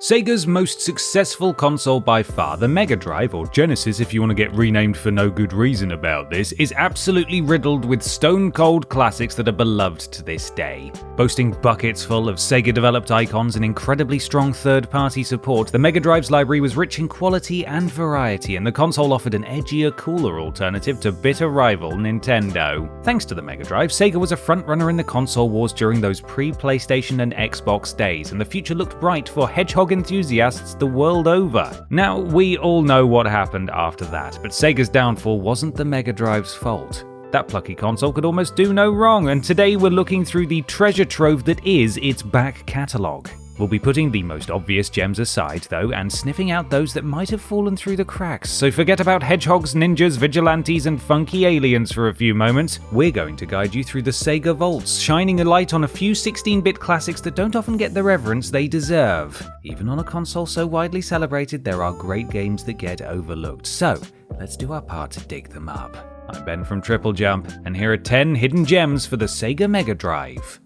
Sega's most successful console by far, the Mega Drive, or Genesis if you want to get renamed for no good reason about this, is absolutely riddled with stone-cold classics that are beloved to this day. Boasting buckets full of Sega-developed icons and incredibly strong third-party support, the Mega Drive's library was rich in quality and variety, and the console offered an edgier, cooler alternative to bitter rival Nintendo. Thanks to the Mega Drive, Sega was a frontrunner in the console wars during those pre-PlayStation and Xbox days, and the future looked bright for hedgehog enthusiasts the world over. Now, we all know what happened after that, but Sega's downfall wasn't the Mega Drive's fault. That plucky console could almost do no wrong, and today we're looking through the treasure trove that is its back catalogue. We'll be putting the most obvious gems aside, though, and sniffing out those that might have fallen through the cracks, so forget about hedgehogs, ninjas, vigilantes, and funky aliens for a few moments. We're going to guide you through the Sega vaults, shining a light on a few 16-bit classics that don't often get the reverence they deserve. Even on a console so widely celebrated, there are great games that get overlooked, so let's do our part to dig them up. I'm Ben from TripleJump, and here are 10 hidden gems for the Sega Mega Drive.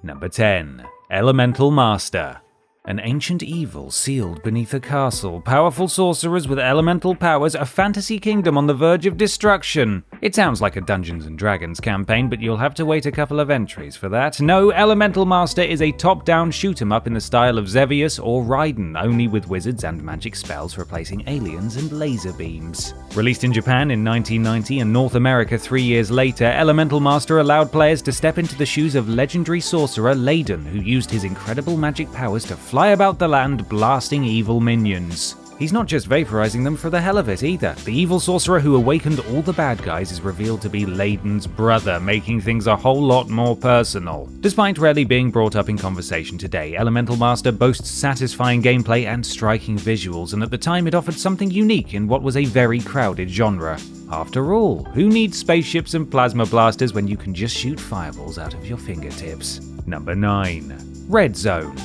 Number 10. Elemental Master. An ancient evil sealed beneath a castle, powerful sorcerers with elemental powers, a fantasy kingdom on the verge of destruction. It sounds like a Dungeons & Dragons campaign, but you'll have to wait a couple of entries for that. No, Elemental Master is a top-down shoot-'em-up in the style of Xevious or Raiden, only with wizards and magic spells replacing aliens and laser beams. Released in Japan in 1990 and North America 3 years later, Elemental Master allowed players to step into the shoes of legendary sorcerer Layden, who used his incredible magic powers to fly about the land blasting evil minions. He's not just vaporizing them for the hell of it either. The evil sorcerer who awakened all the bad guys is revealed to be Layden's brother, making things a whole lot more personal. Despite rarely being brought up in conversation today, Elemental Master boasts satisfying gameplay and striking visuals, and at the time it offered something unique in what was a very crowded genre. After all, who needs spaceships and plasma blasters when you can just shoot fireballs out of your fingertips? Number 9. Red Zone.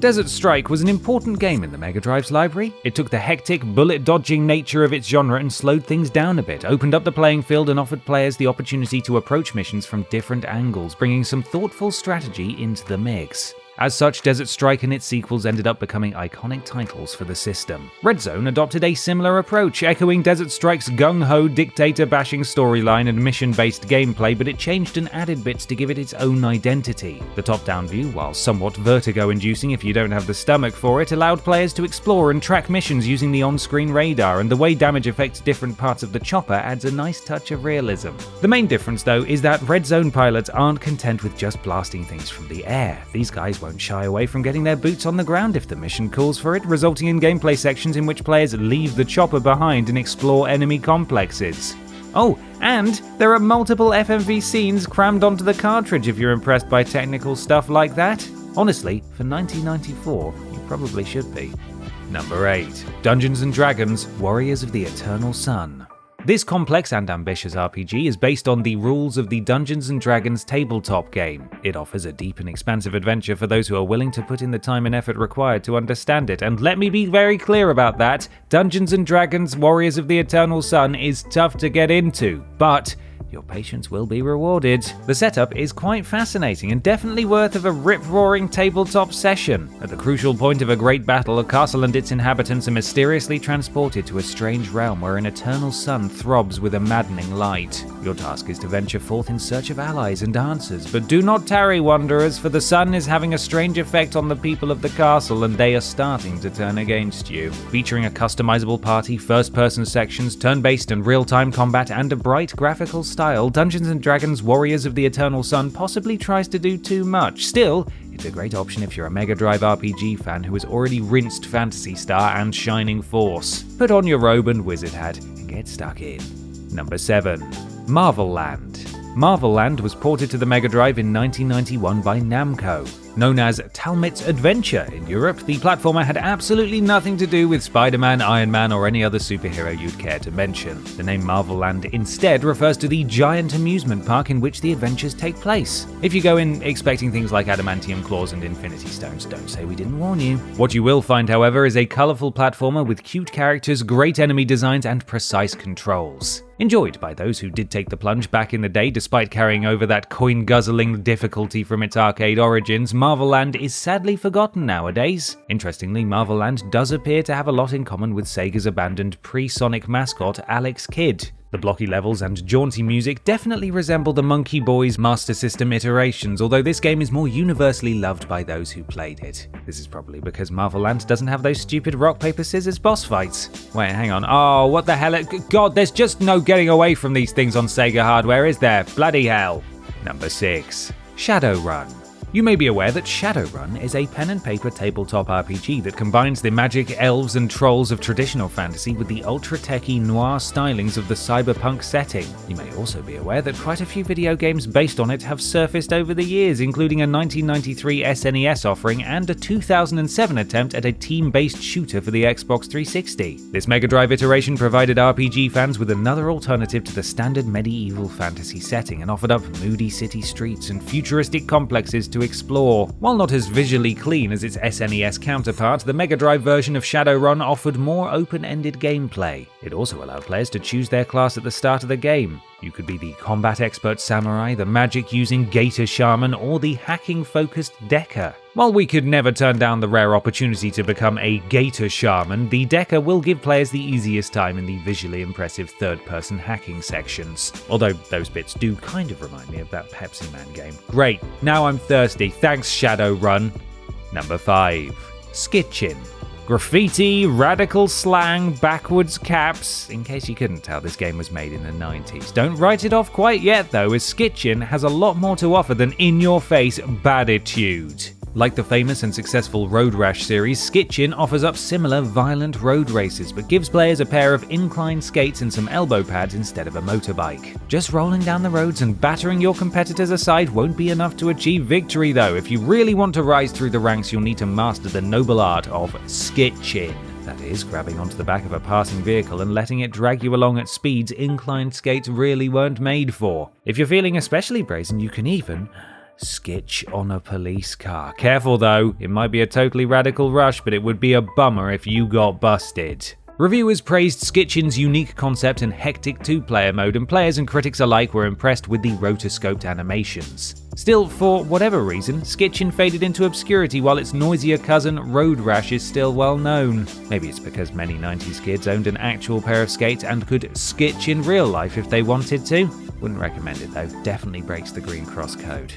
Desert Strike was an important game in the Mega Drive's library. It took the hectic, bullet-dodging nature of its genre and slowed things down a bit, opened up the playing field and offered players the opportunity to approach missions from different angles, bringing some thoughtful strategy into the mix. As such, Desert Strike and its sequels ended up becoming iconic titles for the system. Red Zone adopted a similar approach, echoing Desert Strike's gung-ho, dictator-bashing storyline and mission-based gameplay, but it changed and added bits to give it its own identity. The top-down view, while somewhat vertigo-inducing if you don't have the stomach for it, allowed players to explore and track missions using the on-screen radar, and the way damage affects different parts of the chopper adds a nice touch of realism. The main difference, though, is that Red Zone pilots aren't content with just blasting things from the air. These guys won't shy away from getting their boots on the ground if the mission calls for it, resulting in gameplay sections in which players leave the chopper behind and explore enemy complexes. Oh, and there are multiple FMV scenes crammed onto the cartridge if you're impressed by technical stuff like that. Honestly, for 1994, you probably should be. Number 8. Dungeons & Dragons: Warriors of the Eternal Sun. This complex and ambitious RPG is based on the rules of the Dungeons & Dragons tabletop game. It offers a deep and expansive adventure for those who are willing to put in the time and effort required to understand it, and let me be very clear about that, Dungeons & Dragons: Warriors of the Eternal Sun is tough to get into, but your patience will be rewarded. The setup is quite fascinating and definitely worth of a rip-roaring tabletop session. At the crucial point of a great battle, a castle and its inhabitants are mysteriously transported to a strange realm where an eternal sun throbs with a maddening light. Your task is to venture forth in search of allies and answers, but do not tarry, wanderers, for the sun is having a strange effect on the people of the castle and they are starting to turn against you. Featuring a customizable party, first-person sections, turn-based and real-time combat, and a bright graphical style, Dungeons & Dragons: Warriors of the Eternal Sun possibly tries to do too much. Still, it's a great option if you're a Mega Drive RPG fan who has already rinsed Phantasy Star and Shining Force. Put on your robe and wizard hat and get stuck in. Number 7. Marvel Land. Marvel Land was ported to the Mega Drive in 1991 by Namco. Known as Talmit's Adventure in Europe, the platformer had absolutely nothing to do with Spider-Man, Iron Man, or any other superhero you'd care to mention. The name Marvel Land instead refers to the giant amusement park in which the adventures take place. If you go in expecting things like adamantium claws and infinity stones, don't say we didn't warn you. What you will find, however, is a colourful platformer with cute characters, great enemy designs, and precise controls. Enjoyed by those who did take the plunge back in the day despite carrying over that coin-guzzling difficulty from its arcade origins, Marvel Land is sadly forgotten nowadays. Interestingly, Marvel Land does appear to have a lot in common with Sega's abandoned pre-Sonic mascot Alex Kidd. The blocky levels and jaunty music definitely resemble the Monkey Boy's Master System iterations, although this game is more universally loved by those who played it. This is probably because Marvel Land doesn't have those stupid rock, paper, scissors boss fights. Wait, hang on. Oh, what the hell? God, there's just no getting away from these things on Sega hardware, is there? Bloody hell. Number 6. Shadowrun. You may be aware that Shadowrun is a pen and paper tabletop RPG that combines the magic, elves and trolls of traditional fantasy with the ultra-techy noir stylings of the cyberpunk setting. You may also be aware that quite a few video games based on it have surfaced over the years, including a 1993 SNES offering and a 2007 attempt at a team-based shooter for the Xbox 360. This Mega Drive iteration provided RPG fans with another alternative to the standard medieval fantasy setting and offered up moody city streets and futuristic complexes to explore. While not as visually clean as its SNES counterpart, the Mega Drive version of Shadowrun offered more open-ended gameplay. It also allowed players to choose their class at the start of the game. You could be the combat expert samurai, the magic-using gator shaman, or the hacking-focused decker. While we could never turn down the rare opportunity to become a gator shaman, the decker will give players the easiest time in the visually impressive third-person hacking sections. Although those bits do kind of remind me of that Pepsi Man game. Great, now I'm thirsty. Thanks, Shadowrun. Number 5. Skitchin. Graffiti, radical slang, backwards caps. In case you couldn't tell, this game was made in the 90s. Don't write it off quite yet though, as Skitchin has a lot more to offer than in-your-face baditude. Like the famous and successful Road Rash series, Skitchin offers up similar violent road races, but gives players a pair of incline skates and some elbow pads instead of a motorbike. Just rolling down the roads and battering your competitors aside won't be enough to achieve victory though. If you really want to rise through the ranks, you'll need to master the noble art of skitchin. That is, grabbing onto the back of a passing vehicle and letting it drag you along at speeds inclined skates really weren't made for. If you're feeling especially brazen, you can even skitch on a police car. Careful though, it might be a totally radical rush, but it would be a bummer if you got busted. Reviewers praised Skitchin's unique concept and hectic two-player mode, and players and critics alike were impressed with the rotoscoped animations. Still, for whatever reason, Skitchin faded into obscurity while its noisier cousin Road Rash is still well known. Maybe it's because many 90s kids owned an actual pair of skates and could skitch in real life if they wanted to. Wouldn't recommend it though, definitely breaks the Green Cross code.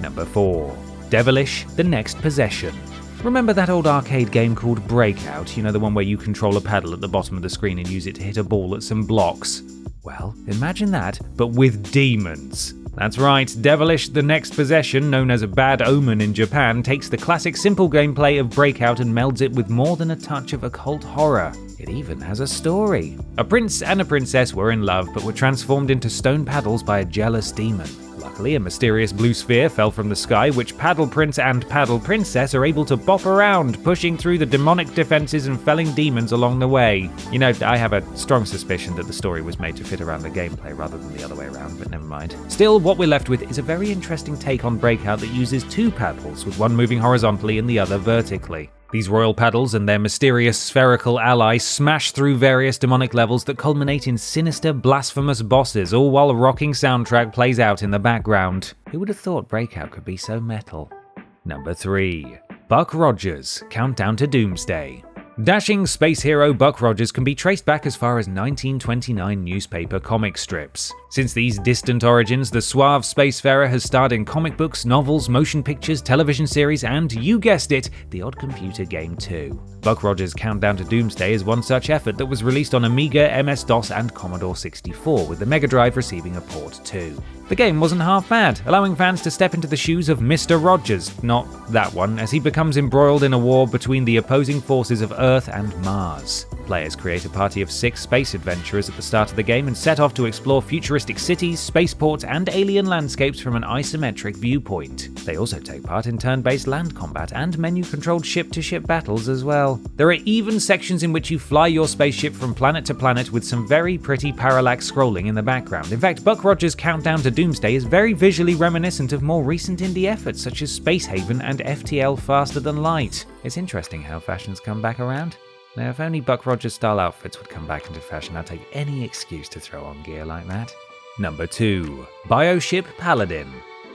Number 4. Devilish: The Next Possession. Remember that old arcade game called Breakout? You know, the one where you control a paddle at the bottom of the screen and use it to hit a ball at some blocks? Well, imagine that, but with demons. That's right, Devilish: The Next Possession, known as a Bad Omen in Japan, takes the classic simple gameplay of Breakout and melds it with more than a touch of occult horror. It even has a story. A prince and a princess were in love, but were transformed into stone paddles by a jealous demon. Luckily, a mysterious blue sphere fell from the sky, which Paddle Prince and Paddle Princess are able to bop around, pushing through the demonic defenses and felling demons along the way. You know, I have a strong suspicion that the story was made to fit around the gameplay rather than the other way around, but never mind. Still, what we're left with is a very interesting take on Breakout that uses two paddles, with one moving horizontally and the other vertically. These royal paddles and their mysterious spherical allies smash through various demonic levels that culminate in sinister, blasphemous bosses, all while a rocking soundtrack plays out in the background. Who would have thought Breakout could be so metal? Number 3. Buck Rogers: Countdown to Doomsday. Dashing space hero Buck Rogers can be traced back as far as 1929 newspaper comic strips. Since these distant origins, the suave spacefarer has starred in comic books, novels, motion pictures, television series, and, you guessed it, the odd computer game too. Buck Rogers' Countdown to Doomsday is one such effort that was released on Amiga, MS-DOS, and Commodore 64, with the Mega Drive receiving a port too. The game wasn't half bad, allowing fans to step into the shoes of Mr. Rogers, not that one, as he becomes embroiled in a war between the opposing forces of Earth and Mars. Players create a party of 6 space adventurers at the start of the game and set off to explore futuristic cities, spaceports, and alien landscapes from an isometric viewpoint. They also take part in turn-based land combat and menu-controlled ship-to-ship battles as well. There are even sections in which you fly your spaceship from planet to planet with some very pretty parallax scrolling in the background. In fact, Buck Rogers' Countdown to Doomsday is very visually reminiscent of more recent indie efforts such as Space Haven and FTL Faster Than Light. It's interesting how fashions come back around. Now, if only Buck Rogers style outfits would come back into fashion, I'd take any excuse to throw on gear like that. Number 2. Bioship Paladin.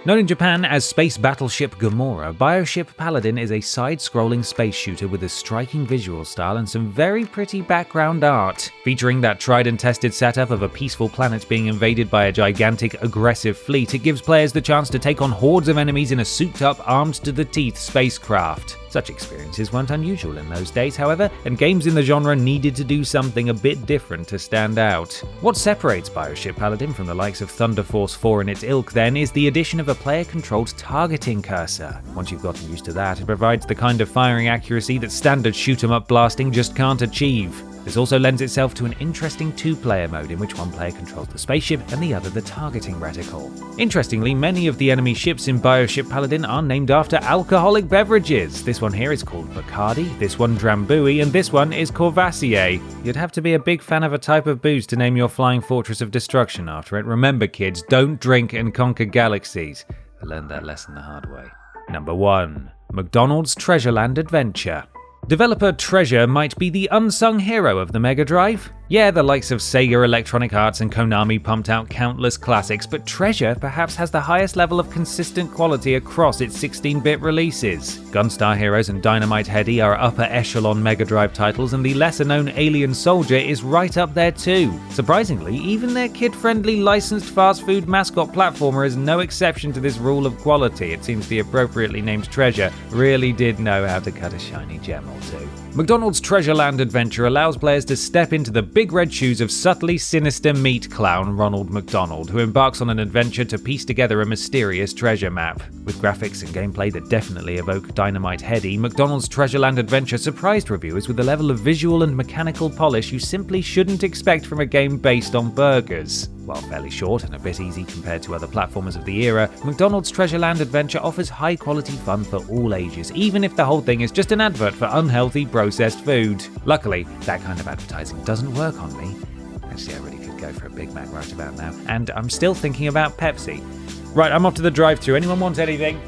Known in Japan as Space Battleship Gamora, Bioship Paladin is a side-scrolling space shooter with a striking visual style and some very pretty background art. Featuring that tried-and-tested setup of a peaceful planet being invaded by a gigantic, aggressive fleet, it gives players the chance to take on hordes of enemies in a souped-up, armed-to-the-teeth spacecraft. Such experiences weren't unusual in those days, however, and games in the genre needed to do something a bit different to stand out. What separates Bioship Paladin from the likes of Thunder Force 4 and its ilk, then, is the addition of a player-controlled targeting cursor. Once you've gotten used to that, it provides the kind of firing accuracy that standard shoot-'em-up blasting just can't achieve. This also lends itself to an interesting two-player mode in which one player controls the spaceship and the other the targeting reticle. Interestingly, many of the enemy ships in Bioship Paladin are named after alcoholic beverages. This one here is called Bacardi, this one Drambuie, and this one is Courvoisier. You'd have to be a big fan of a type of booze to name your flying fortress of destruction after it. Remember kids, don't drink and conquer galaxies. I learned that lesson the hard way. Number 1. McDonald's Treasureland Adventure. Developer Treasure might be the unsung hero of the Mega Drive. Yeah, the likes of Sega, Electronic Arts, and Konami pumped out countless classics, but Treasure perhaps has the highest level of consistent quality across its 16-bit releases. Gunstar Heroes and Dynamite Headdy are upper echelon Mega Drive titles, and the lesser-known Alien Soldier is right up there too. Surprisingly, even their kid-friendly licensed fast food mascot platformer is no exception to this rule of quality. It seems the appropriately named Treasure really did know how to cut a shiny gem or two. McDonald's Treasureland Adventure allows players to step into the big red shoes of subtly sinister meat clown Ronald McDonald, who embarks on an adventure to piece together a mysterious treasure map. With graphics and gameplay that definitely evoke Dynamite Headdy, McDonald's Treasureland Adventure surprised reviewers with a level of visual and mechanical polish you simply shouldn't expect from a game based on burgers. While fairly short and a bit easy compared to other platformers of the era, McDonald's Treasureland Adventure offers high-quality fun for all ages, even if the whole thing is just an advert for unhealthy processed food. Luckily, that kind of advertising doesn't work on me. Actually, I really could go for a Big Mac right about now, and I'm still thinking about Pepsi. Right, I'm off to the drive-thru. Anyone want anything?